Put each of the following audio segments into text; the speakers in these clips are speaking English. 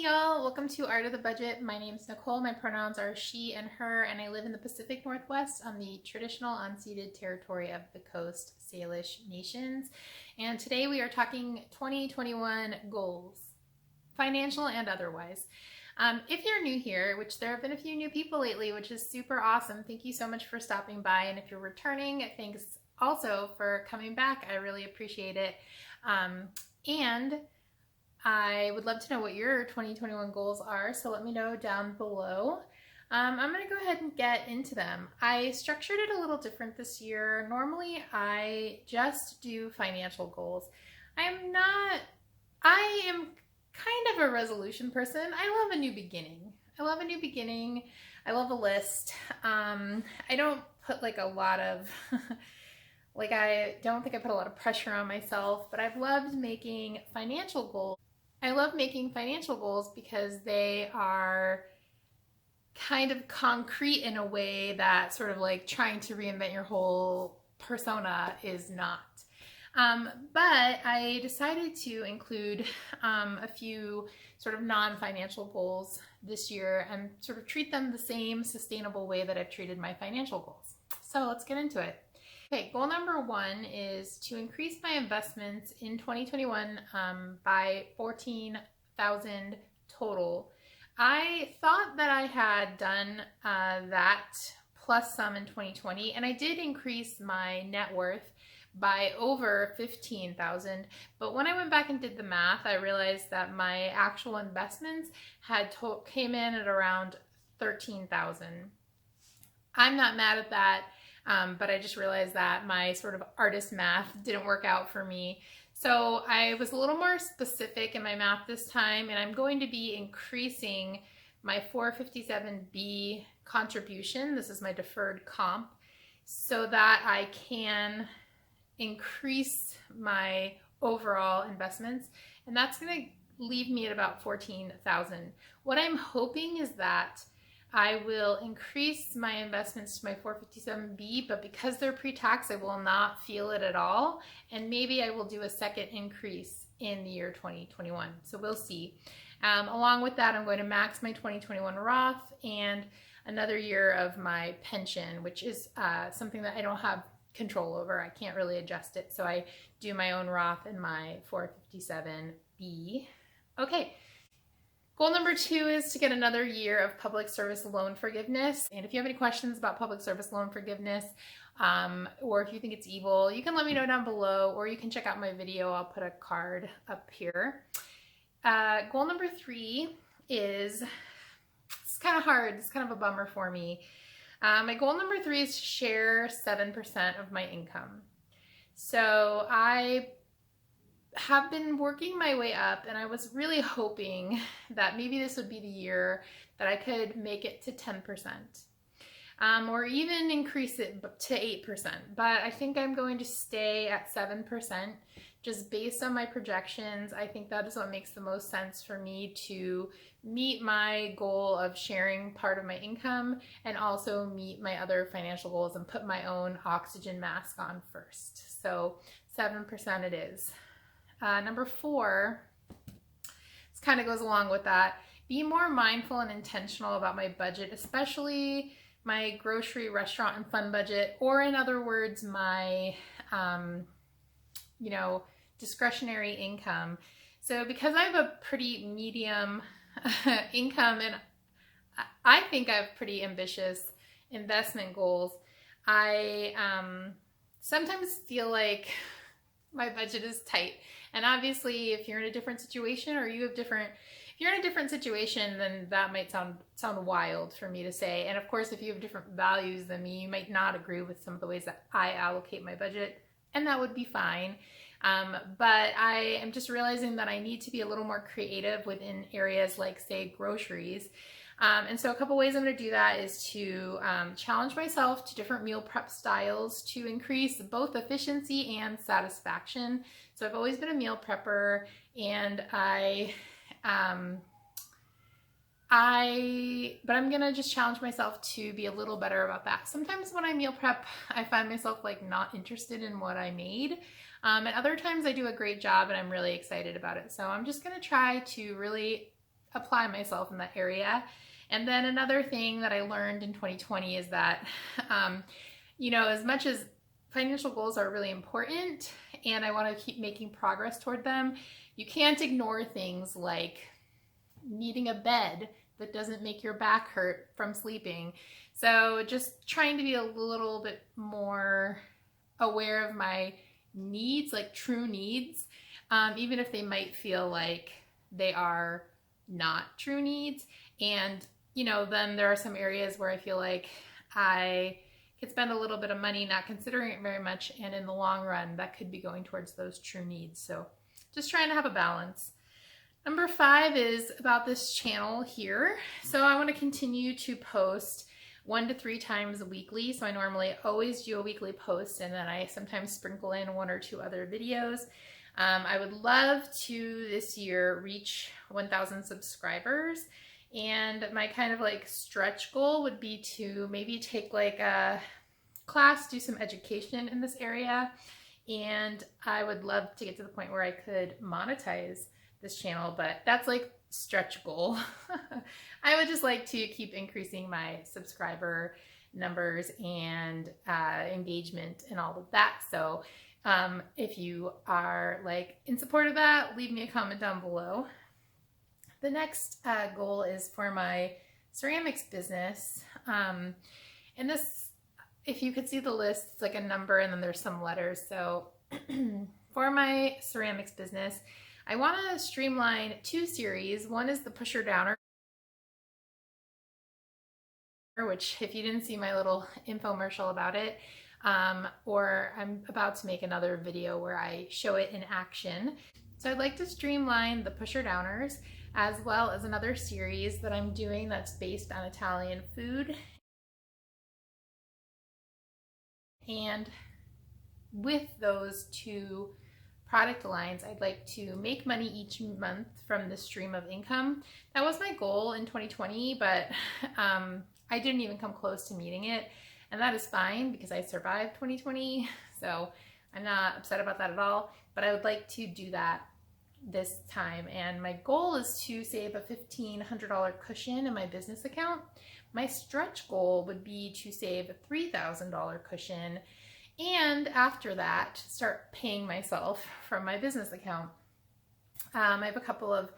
y'all, welcome to Art of the Budget. My name's Nicole, my pronouns are she and her, and I live in the Pacific Northwest on the traditional unceded territory of the Coast Salish Nations. And today we are talking 2021 goals, financial and otherwise. If you're new here, which there have been a few new people lately, which is super awesome, thank you so much for stopping by. And if you're returning, thanks also for coming back. I really appreciate it. And I would love to know what your 2021 goals are, so let me know down below. I'm going to go ahead and get into them. I structured it a little different this year. Normally, I just do financial goals. I am kind of a resolution person. I love a new beginning. I love a list. I don't put like a lot of... I don't think I put a lot of pressure on myself, but I've loved making financial goals. I love making financial goals because they are kind of concrete in a way that sort of like trying to reinvent your whole persona is not. But I decided to include a few sort of non-financial goals this year and sort of treat them the same sustainable way that I've treated my financial goals. So let's get into it. Okay, goal number one is to increase my investments in 2021 by $14,000 total. I thought that I had done that plus some in 2020, and I did increase my net worth by over $15,000. But when I went back and did the math, I realized that my actual investments came in at around $13,000. I'm not mad at that. But I just realized that my sort of artist math didn't work out for me. So I was a little more specific in my math this time, and I'm going to be increasing my 457B contribution. This is my deferred comp, so that I can increase my overall investments. And that's going to leave me at about $14,000. What I'm hoping is that I will increase my investments to my 457B, but because they're pre-tax, I will not feel it at all. And maybe I will do a second increase in the year 2021. So we'll see. Along with that, I'm going to max my 2021 Roth and another year of my pension, which is something that I don't have control over. I can't really adjust it. So I do my own Roth and my 457B. Okay. Goal number two is to get another year of public service loan forgiveness. And if you have any questions about public service loan forgiveness, or if you think it's evil, you can let me know down below, or you can check out my video. I'll put a card up here. Goal number three is, it's kind of hard. It's kind of a bummer for me. My goal number three is to share 7% of my income. So I have been working my way up, and I was really hoping that maybe this would be the year that I could make it to 10%, or even increase it to 8%. But I think I'm going to stay at 7% just based on my projections. I think that is what makes the most sense for me to meet my goal of sharing part of my income and also meet my other financial goals and put my own oxygen mask on first. So 7% it is. Number four, this kind of goes along with that. Be more mindful and intentional about my budget, especially my grocery, restaurant, and fun budget, or in other words, my, discretionary income. So because I have a pretty medium income and I think I have pretty ambitious investment goals, I sometimes feel like my budget is tight. And obviously, if you're in a different situation, or if you're in a different situation, then that might sound wild for me to say. And of course, if you have different values than me, you might not agree with some of the ways that I allocate my budget, and that would be fine. But I am just realizing that I need to be a little more creative within areas like, say, groceries. And so a couple ways I'm going to do that is to challenge myself to different meal prep styles to increase both efficiency and satisfaction. So I've always been a meal prepper, and but I'm going to just challenge myself to be a little better about that. Sometimes when I meal prep, I find myself like not interested in what I made. And other times I do a great job and I'm really excited about it. So I'm just going to try to really apply myself in that area. And then another thing that I learned in 2020 is that, you know, as much as financial goals are really important and I want to keep making progress toward them, you can't ignore things like needing a bed that doesn't make your back hurt from sleeping. So just trying to be a little bit more aware of my needs, like true needs, even if they might feel like they are not true needs. And, you know, then there are some areas where I feel like I could spend a little bit of money not considering it very much, and in the long run that could be going towards those true needs. So just trying to have a balance. Number 5 is about this channel here. So I want to continue to post 1 to 3 times weekly. So I normally always do a weekly post, and then I sometimes sprinkle in 1 or 2 other videos. I would love to this year reach 1,000 subscribers. And my kind of like stretch goal would be to maybe take like a class, do some education in this area. And I would love to get to the point where I could monetize this channel, but that's like stretch goal. I would just like to keep increasing my subscriber numbers and engagement and all of that. So if you are like in support of that, leave me a comment down below. The next goal is for my ceramics business. And this, if you could see the list, it's like a number and then there's some letters. So for my ceramics business, I want to streamline 2 series. One is the pusher downer, which if you didn't see my little infomercial about it, or I'm about to make another video where I show it in action. So I'd like to streamline the pusher downers, as well as another series that I'm doing that's based on Italian food. And with those 2 product lines, I'd like to make money each month from this stream of income. That was my goal in 2020, but I didn't even come close to meeting it. And that is fine because I survived 2020. So I'm not upset about that at all, but I would like to do that this time. And my goal is to save a $1,500 cushion in my business account. My stretch goal would be to save a $3,000 cushion, and after that, start paying myself from my business account. I have a couple of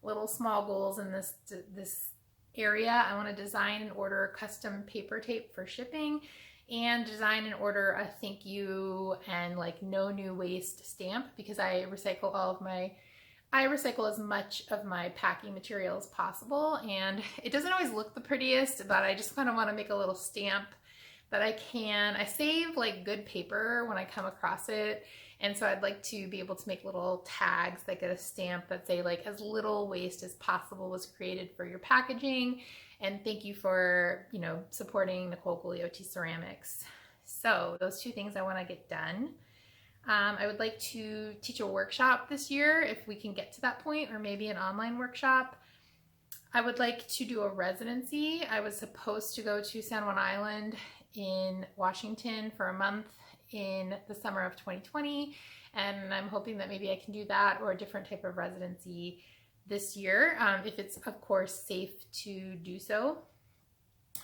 little small goals in this area. I want to design and order custom paper tape for shipping, and design and order a thank you and like no new waste stamp, because I recycle as much of my packing material as possible, and it doesn't always look the prettiest, but I just kind of want to make a little stamp that I save like good paper when I come across it. And so I'd like to be able to make little tags that get a stamp that say like as little waste as possible was created for your packaging. And thank you for, you know, supporting Nicole Gugliotti Ceramics. So those 2 things I want to get done. I would like to teach a workshop this year if we can get to that point, or maybe an online workshop. I would like to do a residency. I was supposed to go to San Juan Island in Washington for a month in the summer of 2020, and I'm hoping that maybe I can do that or a different type of residency this year, if it's of course safe to do so.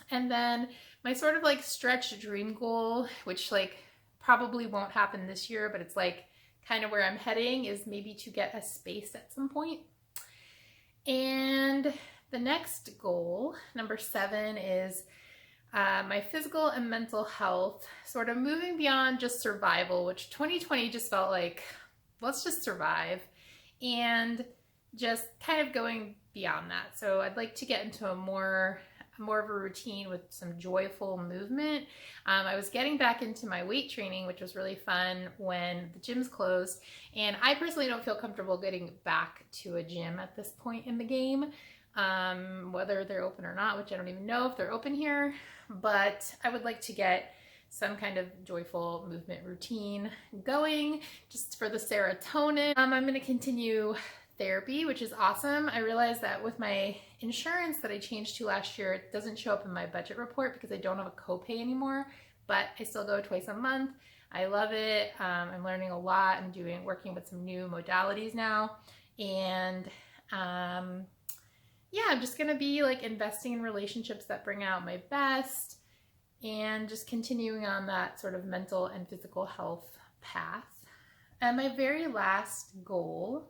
And then my sort of like stretch dream goal, which like probably won't happen this year, but it's like kind of where I'm heading, is maybe to get a space at some point. And the next goal, number 7, is my physical and mental health, sort of moving beyond just survival, which 2020 just felt like, let's just survive, and just kind of going beyond that. So I'd like to get into a more of a routine with some joyful movement. I was getting back into my weight training, which was really fun when the gyms closed, and I personally don't feel comfortable getting back to a gym at this point in the game, whether they're open or not, which I don't even know if they're open here, but I would like to get some kind of joyful movement routine going just for the serotonin. I'm going to continue therapy, which is awesome. I realized that with my insurance that I changed to last year, it doesn't show up in my budget report because I don't have a copay anymore, but I still go twice a month. I love it. I'm learning a lot. I'm working with some new modalities now, and yeah, I'm just gonna be like investing in relationships that bring out my best and just continuing on that sort of mental and physical health path. And my very last goal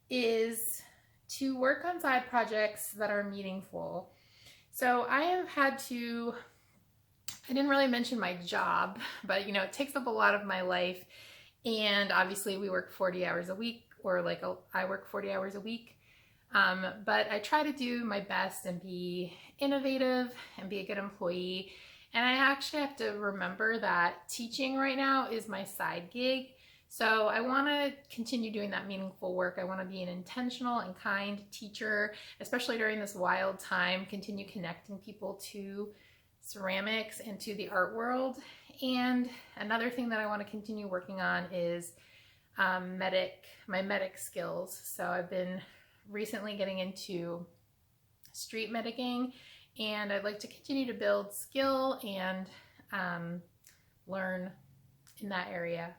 is to work on side projects that are meaningful. So I have had to, I didn't really mention my job, but you know, it takes up a lot of my life. And obviously we work 40 hours a week, or like I work 40 hours a week. But I try to do my best and be innovative and be a good employee. And I actually have to remember that teaching right now is my side gig. So I want to continue doing that meaningful work. I want to be an intentional and kind teacher, especially during this wild time, continue connecting people to ceramics and to the art world. And another thing that I want to continue working on is my medic skills. So I've been recently getting into street medicing, and I'd like to continue to build skill and learn in that area.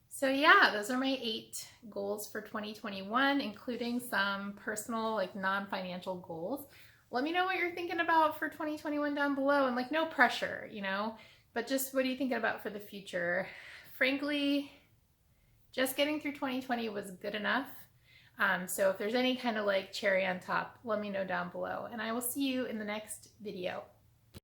So yeah, those are my 8 goals for 2021, including some personal, like non-financial goals. Let me know what you're thinking about for 2021 down below, and like no pressure, you know, but just what are you thinking about for the future? Frankly, just getting through 2020 was good enough. So if there's any kind of like cherry on top, let me know down below, and I will see you in the next video.